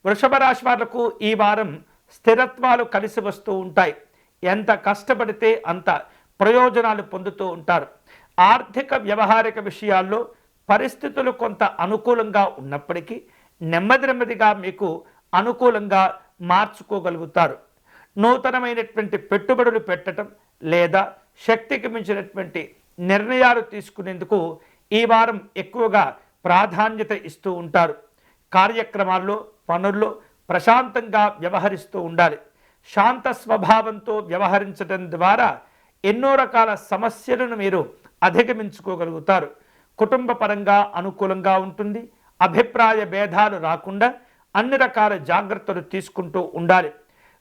వృషభ రాశి వాళ్లకు ఈ వారం స్థిరత్వాలు కలిసి వస్తూ ఉంటాయి. ఎంత కష్టపడితే అంత ప్రయోజనాలు పొందుతూ ఉంటారు. ఆర్థిక వ్యవహారిక విషయాల్లో పరిస్థితులు కొంత అనుకూలంగా ఉన్నప్పటికీ నెమ్మదిగా మీకు అనుకూలంగా మార్చుకోగలుగుతారు. నూతనమైనటువంటి పెట్టుబడులు పెట్టడం లేదా శక్తికి మించినటువంటి నిర్ణయాలు తీసుకునేందుకు ఈ వారం ఎక్కువగా ప్రాధాన్యత ఇస్తూ ఉంటారు. కార్యక్రమాల్లో పనుల్లో ప్రశాంతంగా వ్యవహరిస్తూ ఉండాలి. శాంత స్వభావంతో వ్యవహరించడం ద్వారా ఎన్నో రకాల సమస్యలను మీరు అధిగమించుకోగలుగుతారు. కుటుంబ పరంగా అనుకూలంగా ఉంటుంది. అభిప్రాయ భేదాలు రాకుండా అన్ని రకాల జాగ్రత్తలు తీసుకుంటూ ఉండాలి.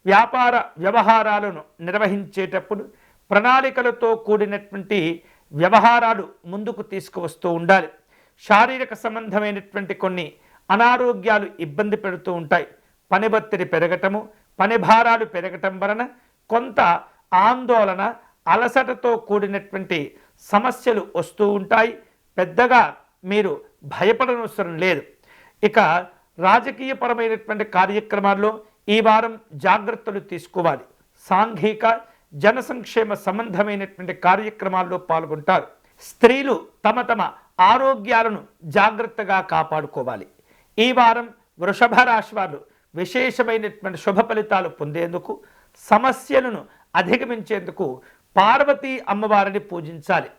వ్యాపార వ్యవహారాలను నిర్వహించేటప్పుడు ప్రణాళికలతో కూడినటువంటి వ్యవహారాలు ముందుకు తీసుకువస్తూ ఉండాలి. శారీరక సంబంధమైనటువంటి కొన్ని అనారోగ్యాలు ఇబ్బంది పెడుతూ ఉంటాయి. పని ఒత్తిడి పెరగటము, పని భారాలు పెరగటం వలన కొంత ఆందోళన, అలసటతో కూడినటువంటి సమస్యలు వస్తూ ఉంటాయి. పెద్దగా మీరు భయపడనవసరం లేదు. ఇక రాజకీయపరమైనటువంటి కార్యక్రమాల్లో ఈ వారం జాగ్రత్తలు తీసుకోవాలి. సాంఘిక జన సంక్షేమ సంబంధమైనటువంటి కార్యక్రమాల్లో పాల్గొంటారు. స్త్రీలు తమ ఆరోగ్యాలను జాగ్రత్తగా కాపాడుకోవాలి. ఈ వారం వృషభ రాశి వారు విశేషమైనటువంటి శుభ ఫలితాలు పొందేందుకు, సమస్యలను అధిగమించేందుకు పార్వతీ అమ్మవారిని పూజించాలి.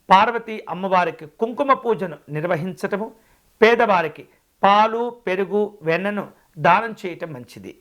పార్వతీ అమ్మవారికి కుంకుమ పూజను నిర్వహించటము, పేదవారికి పాలు, పెరుగు, వెన్నను దానం చేయటం మంచిది.